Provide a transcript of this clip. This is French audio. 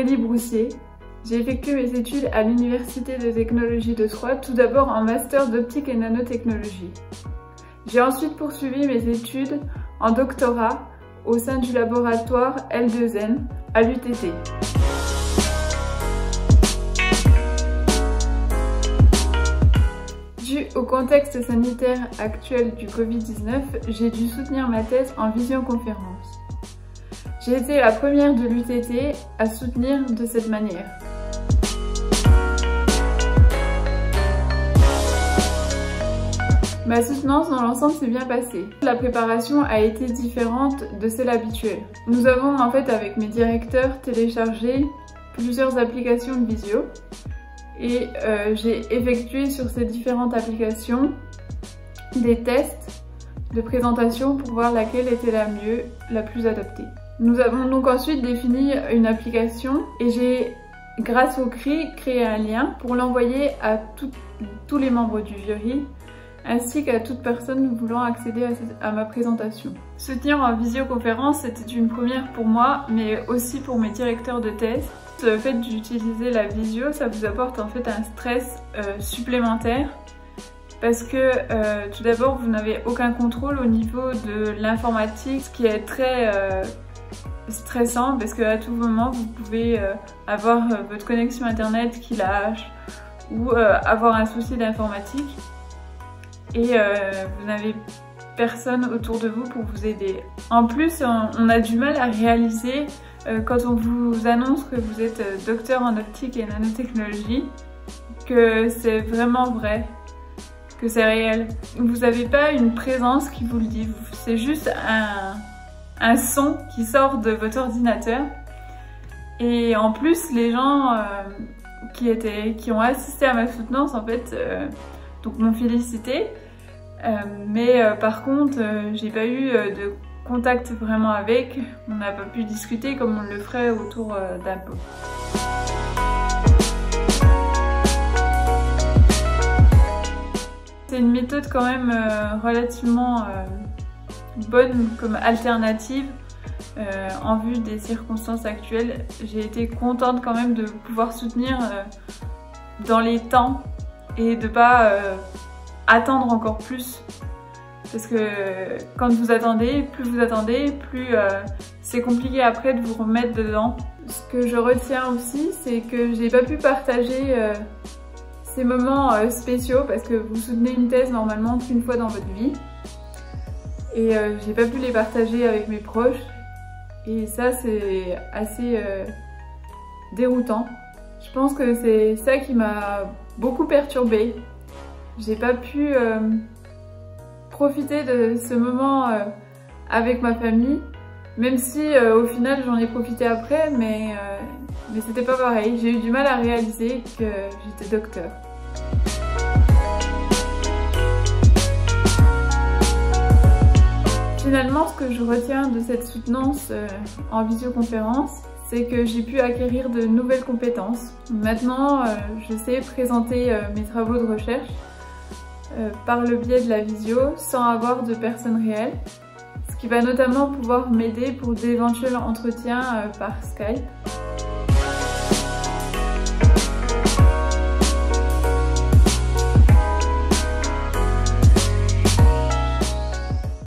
Aurélie Broussier. J'ai effectué mes études à l'Université de technologie de Troyes, tout d'abord en master d'optique et nanotechnologie. J'ai ensuite poursuivi mes études en doctorat au sein du laboratoire L2N à l'UTT. Dû au contexte sanitaire actuel du Covid-19, j'ai dû soutenir ma thèse en visioconférence. J'ai été la première de l'UTT à soutenir de cette manière. Ma soutenance dans l'ensemble s'est bien passée. La préparation a été différente de celle habituelle. Nous avons en fait avec mes directeurs téléchargé plusieurs applications de visio et j'ai effectué sur ces différentes applications des tests de présentation pour voir laquelle était la mieux, la plus adaptée. Nous avons donc ensuite défini une application et j'ai, grâce au CRI, créé un lien pour l'envoyer à tous les membres du jury ainsi qu'à toute personne voulant accéder à ma présentation. Soutenir en visioconférence, c'était une première pour moi, mais aussi pour mes directeurs de thèse. Le fait d'utiliser la visio, ça vous apporte en fait un stress supplémentaire parce que tout d'abord, vous n'avez aucun contrôle au niveau de l'informatique, ce qui est très stressant parce qu'à tout moment, vous pouvez avoir votre connexion internet qui lâche ou avoir un souci d'informatique. Et vous n'avez personne autour de vous pour vous aider. En plus, on a du mal à réaliser quand on vous annonce que vous êtes docteur en optique et nanotechnologie, que c'est vraiment vrai, que c'est réel. Vous n'avez pas une présence qui vous le dit, c'est juste un son qui sort de votre ordinateur. Et en plus, les gens qui ont assisté à ma soutenance, en fait, donc m'ont félicité. Mais par contre, j'ai pas eu de contact vraiment avec, on n'a pas pu discuter comme on le ferait autour d'un pot. C'est une méthode quand même relativement bonne comme alternative en vue des circonstances actuelles. J'ai été contente quand même de pouvoir soutenir dans les temps et de pas attendre encore plus. Parce que quand vous attendez, plus c'est compliqué après de vous remettre dedans. Ce que je retiens aussi, c'est que j'ai pas pu partager ces moments spéciaux parce que vous soutenez une thèse normalement qu'une fois dans votre vie. Et j'ai pas pu les partager avec mes proches. Et ça, c'est assez déroutant. Je pense que c'est ça qui m'a beaucoup perturbée. J'ai pas pu profiter de ce moment avec ma famille, même si au final j'en ai profité après, mais c'était pas pareil. J'ai eu du mal à réaliser que j'étais docteur. Finalement, ce que je retiens de cette soutenance en visioconférence, c'est que j'ai pu acquérir de nouvelles compétences. Maintenant, je sais présenter mes travaux de recherche par le biais de la visio sans avoir de personnes réelles, ce qui va notamment pouvoir m'aider pour d'éventuels entretiens par Skype.